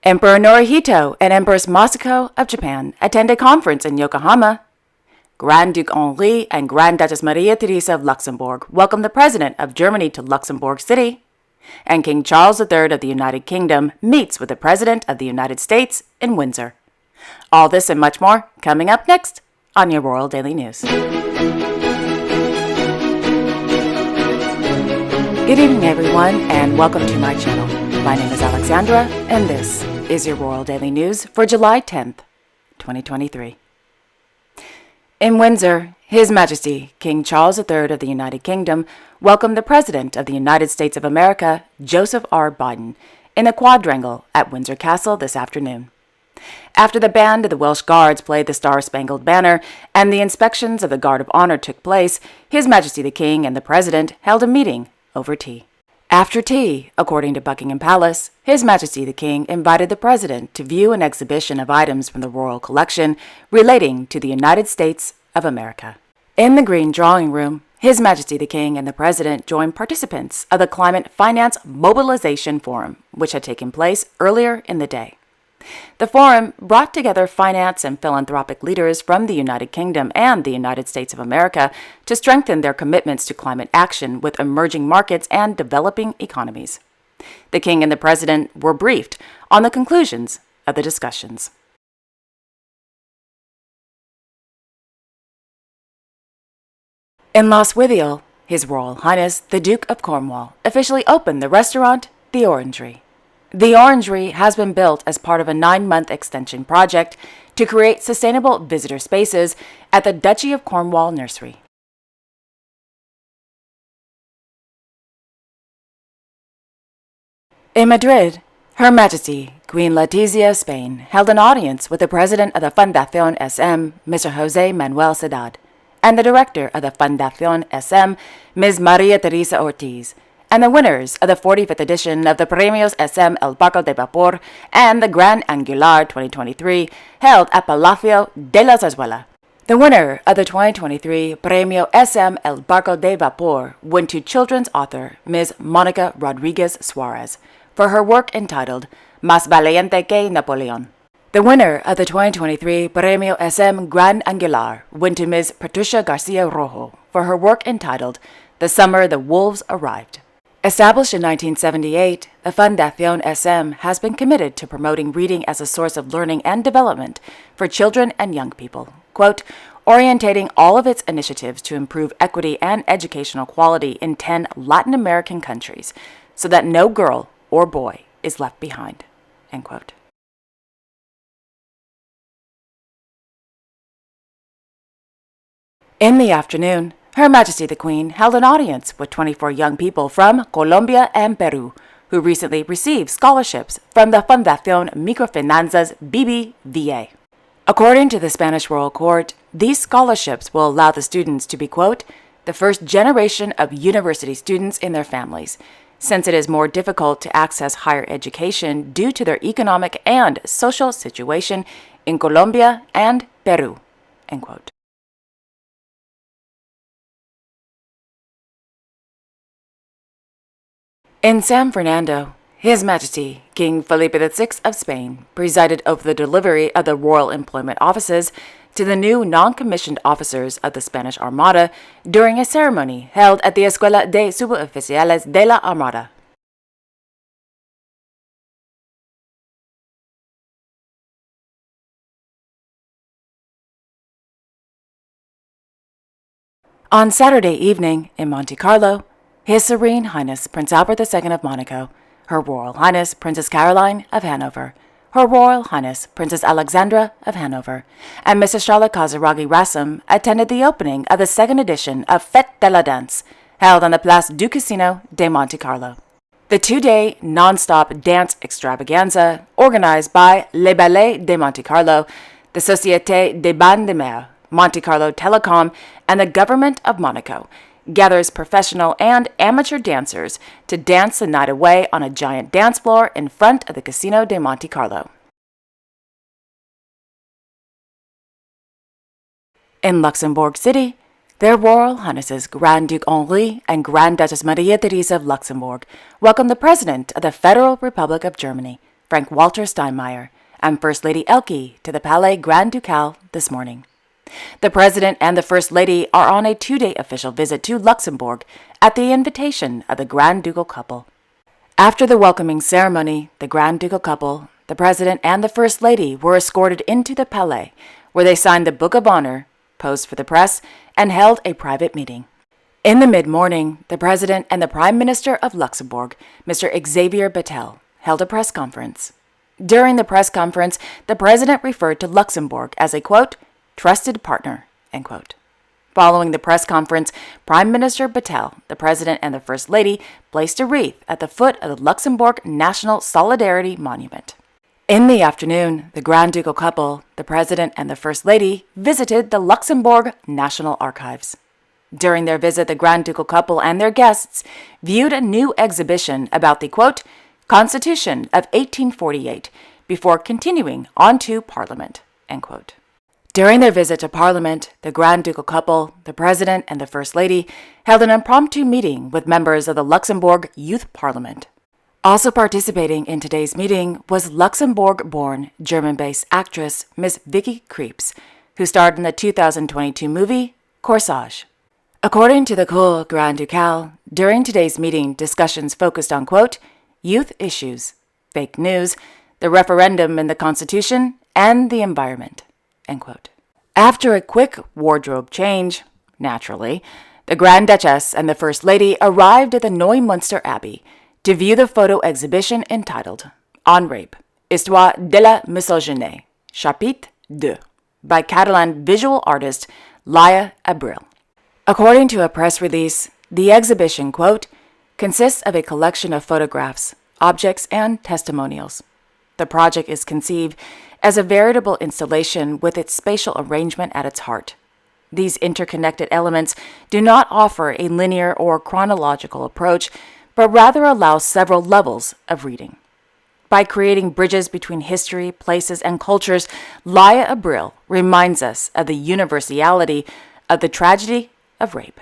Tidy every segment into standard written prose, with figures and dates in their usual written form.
Emperor Norihito and Empress Masako of Japan attend a conference in Yokohama. Grand Duke Henri and Grand Duchess Maria Theresa of Luxembourg welcome the President of Germany to Luxembourg City. And King Charles III of the United Kingdom meets with the President of the United States in Windsor. All this and much more coming up next on your Royal Daily News. Good evening, everyone, and welcome to my channel. My name is Alexandra, and this is your Royal Daily News for July 10th, 2023. In Windsor, His Majesty King Charles III of the United Kingdom welcomed the President of the United States of America, Joseph R. Biden, in the quadrangle at Windsor Castle this afternoon. After the band of the Welsh Guards played the Star-Spangled Banner and the inspections of the Guard of Honor took place, His Majesty the King and the President held a meeting over tea. After tea, according to Buckingham Palace, His Majesty the King invited the President to view an exhibition of items from the royal collection relating to the United States of America. In the Green Drawing Room, His Majesty the King and the President joined participants of the Climate Finance Mobilization Forum, which had taken place earlier in the day. The forum brought together finance and philanthropic leaders from the United Kingdom and the United States of America to strengthen their commitments to climate action with emerging markets and developing economies. The King and the President were briefed on the conclusions of the discussions. In Lostwithiel, His Royal Highness the Duke of Cornwall officially opened the restaurant, The Orangery. The Orangery has been built as part of a 9-month extension project to create sustainable visitor spaces at the Duchy of Cornwall Nursery. In Madrid, Her Majesty Queen Letizia of Spain held an audience with the President of the Fundación SM, Mr. José Manuel Sedad, and the Director of the Fundación SM, Ms. Maria Teresa Ortiz, and the winners of the 45th edition of the Premios SM El Barco de Vapor and the Gran Angular 2023 held at Palacio de la Zarzuela. The winner of the 2023 Premio SM El Barco de Vapor went to children's author Ms. Mónica Rodriguez Suarez for her work entitled Más Valiente que Napoleón. The winner of the 2023 Premio SM Gran Angular went to Ms. Patricia Garcia Rojo for her work entitled The Summer the Wolves Arrived. Established in 1978, the Fundación SM has been committed to promoting reading as a source of learning and development for children and young people, quote, orientating all of its initiatives to improve equity and educational quality in 10 Latin American countries so that no girl or boy is left behind, end quote. In the afternoon, Her Majesty the Queen held an audience with 24 young people from Colombia and Peru who recently received scholarships from the Fundación Microfinanzas BBVA. According to the Spanish Royal Court, these scholarships will allow the students to be, quote, the first generation of university students in their families, since it is more difficult to access higher education due to their economic and social situation in Colombia and Peru, end quote. In San Fernando, His Majesty King Felipe VI of Spain presided over the delivery of the Royal Employment Offices to the new non-commissioned officers of the Spanish Armada during a ceremony held at the Escuela de Suboficiales de la Armada. On Saturday evening in Monte Carlo, His Serene Highness Prince Albert II of Monaco, Her Royal Highness Princess Caroline of Hanover, Her Royal Highness Princess Alexandra of Hanover, and Mrs. Charlotte Casaraghi Rassam attended the opening of the second edition of Fête de la Danse, held on the Place du Casino de Monte Carlo. The 2-day non-stop dance extravaganza, organized by Les Ballets de Monte Carlo, the Société des Bains de Mer, Monte Carlo Telecom, and the Government of Monaco, gathers professional and amateur dancers to dance the night away on a giant dance floor in front of the Casino de Monte Carlo. In Luxembourg City, Their Royal Highnesses Grand Duke Henri and Grand Duchess Maria Theresa of Luxembourg welcomed the President of the Federal Republic of Germany Frank-Walter Steinmeier, and First Lady Elke to the Palais Grand Ducal this morning. The President and the First Lady are on a 2-day official visit to Luxembourg at the invitation of the Grand Ducal couple. After the welcoming ceremony, the Grand Ducal couple, the President and the First Lady were escorted into the Palais, where they signed the Book of Honor, posed for the press, and held a private meeting. In the mid-morning, the President and the Prime Minister of Luxembourg, Mr. Xavier Bettel, held a press conference. During the press conference, the President referred to Luxembourg as a, quote, trusted partner, end quote. Following the press conference, Prime Minister Bettel, the President and the First Lady placed a wreath at the foot of the Luxembourg National Solidarity Monument. In the afternoon, the Grand Ducal couple, the President and the First Lady, visited the Luxembourg National Archives. During their visit, the Grand Ducal couple and their guests viewed a new exhibition about the, quote, Constitution of 1848 before continuing on to Parliament, end quote. During their visit to Parliament, the Grand Ducal couple, the President and the First Lady, held an impromptu meeting with members of the Luxembourg Youth Parliament. Also participating in today's meeting was Luxembourg-born, German-based actress Miss Vicky Krieps, who starred in the 2022 movie Corsage. According to the Cour Grand Ducal, during today's meeting, discussions focused on, quote, youth issues, fake news, the referendum and the Constitution, and the environment, end quote. After a quick wardrobe change, naturally, the Grand Duchess and the First Lady arrived at the Neumünster Abbey to view the photo exhibition entitled On Rape, Histoire de la Misogynie, Chapitre 2, by Catalan visual artist Laia Abril. According to a press release, the exhibition, quote, consists of a collection of photographs, objects, and testimonials. The project is conceived as a veritable installation with its spatial arrangement at its heart. These interconnected elements do not offer a linear or chronological approach, but rather allow several levels of reading. By creating bridges between history, places, and cultures, Laia Abril reminds us of the universality of the tragedy of rape,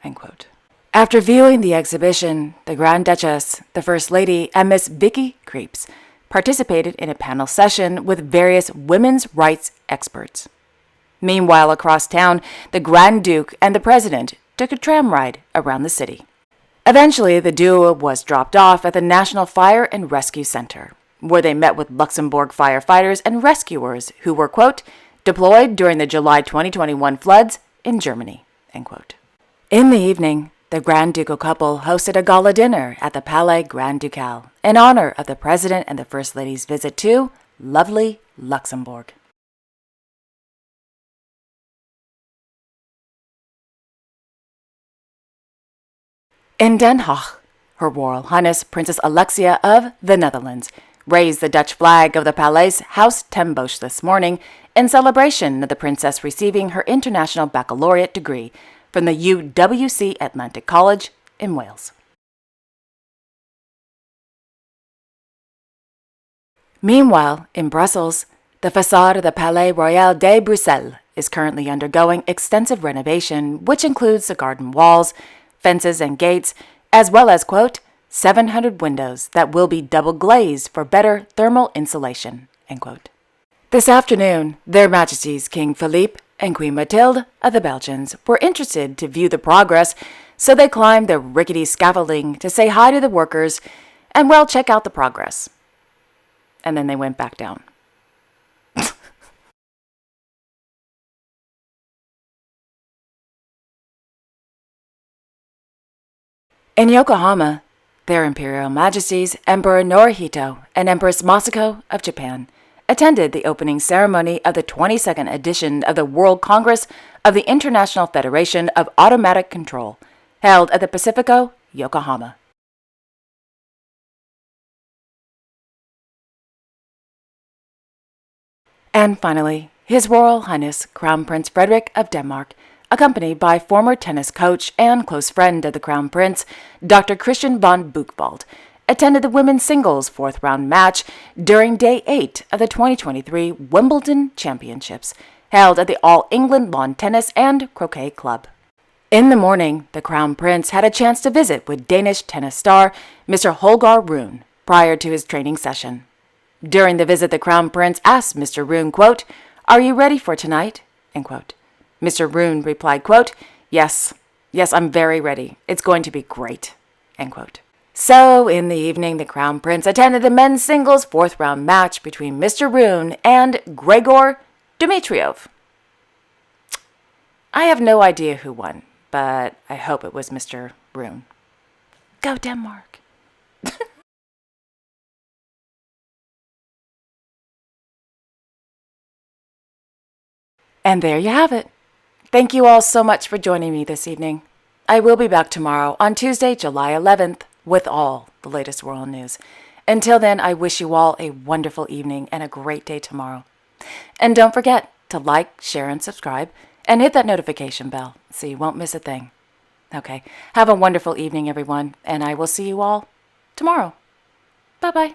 end quote. After viewing the exhibition, the Grand Duchess, the First Lady, and Miss Vicky Krieps participated in a panel session with various women's rights experts. Meanwhile, across town, the Grand Duke and the President took a tram ride around the city. Eventually, the duo was dropped off at the National Fire and Rescue Center, where they met with Luxembourg firefighters and rescuers who were, quote, deployed during the July 2021 floods in Germany, end quote. In the evening, the Grand Ducal couple hosted a gala dinner at the Palais Grand Ducal in honor of the President and the First Lady's visit to lovely Luxembourg. In Den Haag, Her Royal Highness Princess Alexia of the Netherlands raised the Dutch flag of the Paleis House ten Bosch this morning in celebration of the princess receiving her international baccalaureate degree from the UWC Atlantic College in Wales. Meanwhile, in Brussels, the facade of the Palais Royal de Bruxelles is currently undergoing extensive renovation, which includes the garden walls, fences, and gates, as well as, quote, 700 windows that will be double glazed for better thermal insulation, end quote. This afternoon, Their Majesties King Philippe and Queen Mathilde of the Belgians were interested to view the progress, so they climbed the rickety scaffolding to say hi to the workers and, well, check out the progress. And then they went back down. In Yokohama, Their Imperial Majesties Emperor Naruhito and Empress Masako of Japan attended the opening ceremony of the 22nd edition of the World Congress of the International Federation of Automatic Control, held at the Pacifico, Yokohama. And finally, His Royal Highness Crown Prince Frederik of Denmark, accompanied by former tennis coach and close friend of the Crown Prince, Dr. Christian von Buchwald, attended the women's singles fourth-round match during Day 8 of the 2023 Wimbledon Championships, held at the All England Lawn Tennis and Croquet Club. In the morning, the Crown Prince had a chance to visit with Danish tennis star Mr. Holger Rune prior to his training session. During the visit, the Crown Prince asked Mr. Roon, quote, "Are you ready for tonight?" End quote. Mr. Roon replied, quote, Yes, I'm very ready. It's going to be great." End quote. So, in the evening, the Crown Prince attended the men's singles fourth-round match between Mr. Roon and Gregor Dimitriev. I have no idea who won, but I hope it was Mr. Roon. Go Denmark! And there you have it. Thank you all so much for joining me this evening. I will be back tomorrow on Tuesday, July 11th, with all the latest world news. Until then, I wish you all a wonderful evening and a great day tomorrow. And don't forget to like, share, and subscribe, and hit that notification bell so you won't miss a thing. Okay, have a wonderful evening, everyone, and I will see you all tomorrow. Bye-bye.